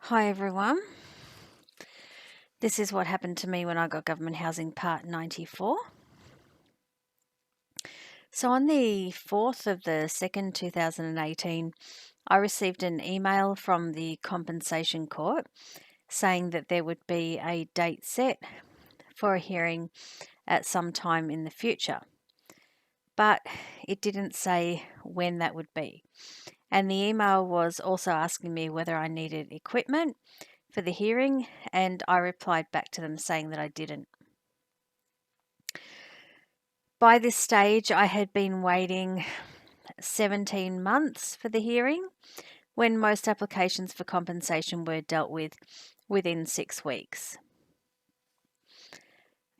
Hi everyone. This is what happened to me when I got government housing part 94. So on the 4th of the 2nd, 2018, I received an email from the compensation court saying that there would be a date set for a hearing at some time in the future. But it didn't say when that would be. And the email was also asking me whether I needed equipment for the hearing, and I replied back to them saying that I didn't. By this stage, I had been waiting 17 months for the hearing, when most applications for compensation were dealt with within 6 weeks.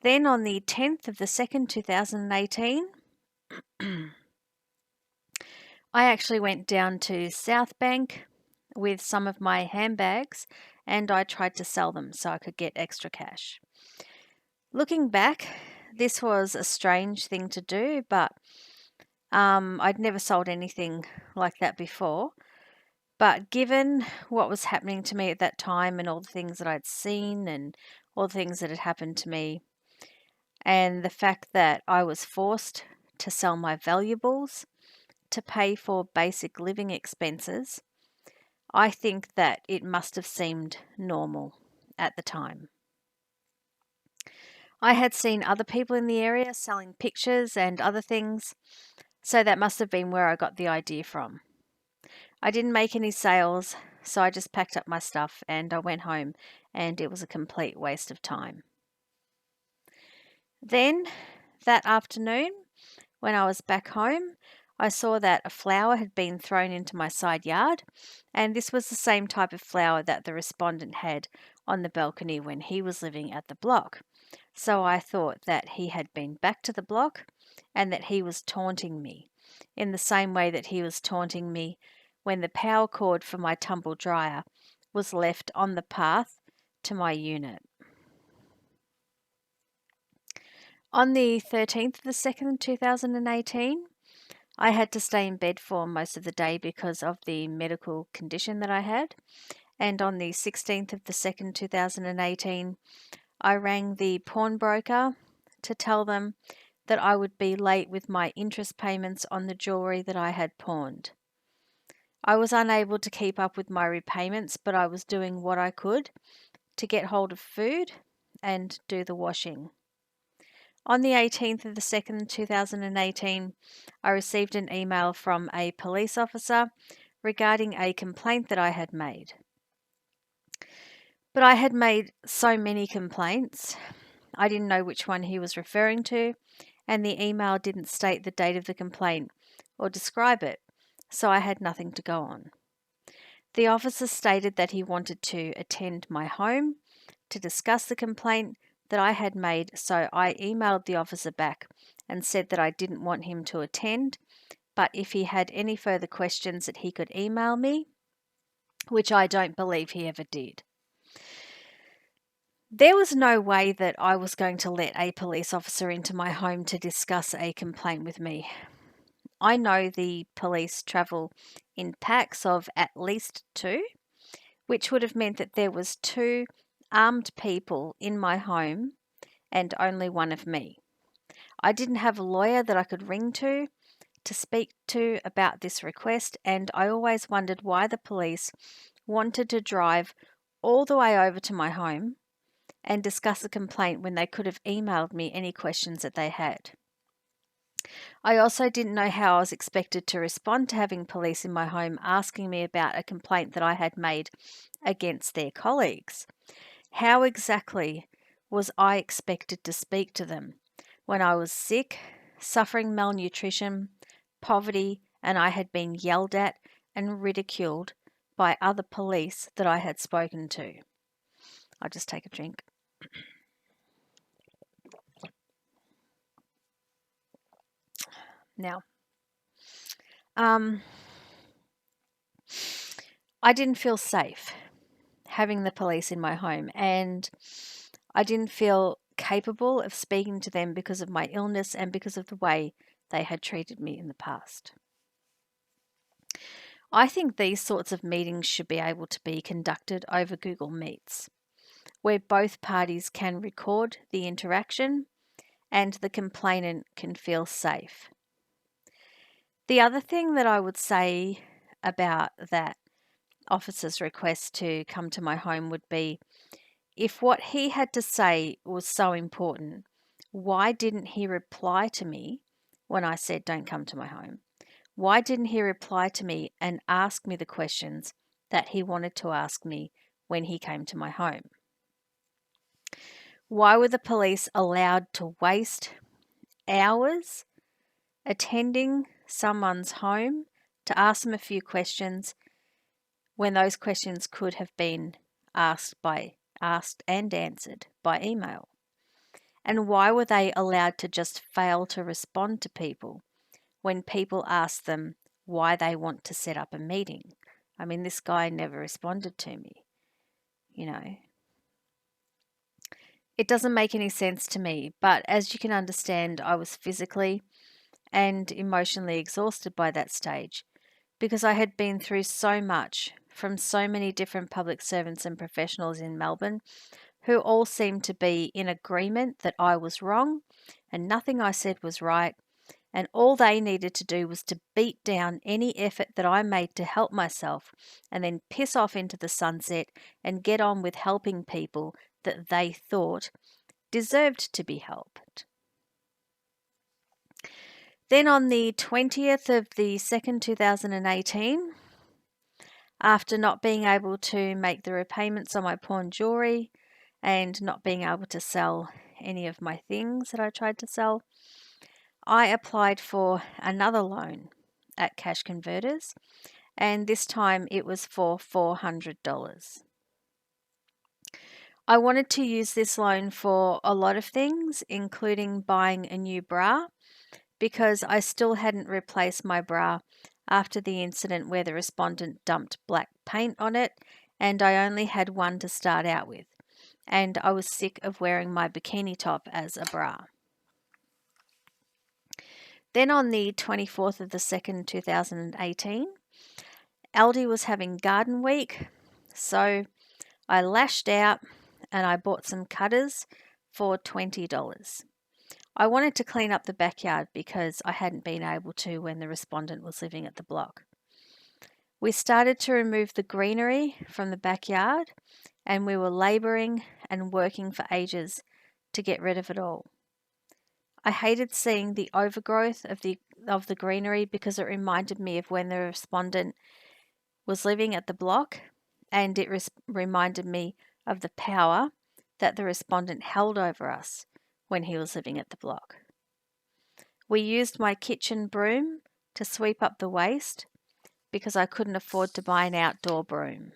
Then on the 10th of the 2nd, 2018, I actually went down to South Bank with some of my handbags and I tried to sell them so I could get extra cash. Looking back, this was a strange thing to do, but I'd never sold anything like that before. But given what was happening to me at that time and all the things that I'd seen and all the things that had happened to me, and the fact that I was forced to sell my valuables to pay for basic living expenses, I think that it must have seemed normal at the time. I had seen other people in the area selling pictures and other things, so that must have been where I got the idea from. I didn't make any sales, so I just packed up my stuff and I went home, and it was a complete waste of time. Then, that afternoon, when I was back home, I saw that a flower had been thrown into my side yard, and this was the same type of flower that the respondent had on the balcony when he was living at the block. So I thought that he had been back to the block and that he was taunting me, in the same way that he was taunting me when the power cord for my tumble dryer was left on the path to my unit. On the 13th of the 2nd, 2018, I had to stay in bed for most of the day because of the medical condition that I had. And on the 16th of the 2nd, 2018, I rang the pawnbroker to tell them that I would be late with my interest payments on the jewellery that I had pawned. I was unable to keep up with my repayments, but I was doing what I could to get hold of food and do the washing. On the 18th of the 2nd, 2018, I received an email from a police officer regarding a complaint that I had made. But I had made so many complaints, I didn't know which one he was referring to, and the email didn't state the date of the complaint or describe it, so I had nothing to go on. The officer stated that he wanted to attend my home to discuss the complaint that I had made, so I emailed the officer back and said that I didn't want him to attend, but if he had any further questions that he could email me, which I don't believe he ever did. There was no way that I was going to let a police officer into my home to discuss a complaint with me. I know the police travel in packs of at least 2, which would have meant that there was 2 armed people in my home and only one of me. I didn't have a lawyer that I could ring to speak to about this request, and I always wondered why the police wanted to drive all the way over to my home and discuss a complaint when they could have emailed me any questions that they had. I also didn't know how I was expected to respond to having police in my home asking me about a complaint that I had made against their colleagues. How exactly was I expected to speak to them when I was sick, suffering malnutrition, poverty, and I had been yelled at and ridiculed by other police that I had spoken to? I'll just take a drink. Now, I didn't feel safe having the police in my home, and I didn't feel capable of speaking to them because of my illness and because of the way they had treated me in the past. I think these sorts of meetings should be able to be conducted over Google Meets, where both parties can record the interaction and the complainant can feel safe. The other thing that I would say about that officer's request to come to my home would be, if what he had to say was so important, why didn't he reply to me when I said, don't come to my home? Why didn't he reply to me and ask me the questions that he wanted to ask me when he came to my home? Why were the police allowed to waste hours attending someone's home to ask them a few questions when those questions could have been asked and answered by email? And why were they allowed to just fail to respond to people when people asked them why they want to set up a meeting? I mean, this guy never responded to me, you know. It doesn't make any sense to me, but as you can understand, I was physically and emotionally exhausted by that stage because I had been through so much from so many different public servants and professionals in Melbourne who all seemed to be in agreement that I was wrong and nothing I said was right, and all they needed to do was to beat down any effort that I made to help myself and then piss off into the sunset and get on with helping people that they thought deserved to be helped. Then on the 20th of the 2nd, 2018, after not being able to make the repayments on my pawn jewellery and not being able to sell any of my things that I tried to sell, I applied for another loan at Cash Converters, and this time it was for $400. I wanted to use this loan for a lot of things, including buying a new bra, because I still hadn't replaced my bra after the incident where the respondent dumped black paint on it, and I only had one to start out with, and I was sick of wearing my bikini top as a bra. Then on the 24th of the 2nd, 2018, Aldi was having garden week, so I lashed out and I bought some cutters for $20. I wanted to clean up the backyard because I hadn't been able to when the respondent was living at the block. We started to remove the greenery from the backyard, and we were labouring and working for ages to get rid of it all. I hated seeing the overgrowth of the greenery because it reminded me of when the respondent was living at the block, and it reminded me of the power that the respondent held over us when he was living at the block. We used my kitchen broom to sweep up the waste because I couldn't afford to buy an outdoor broom.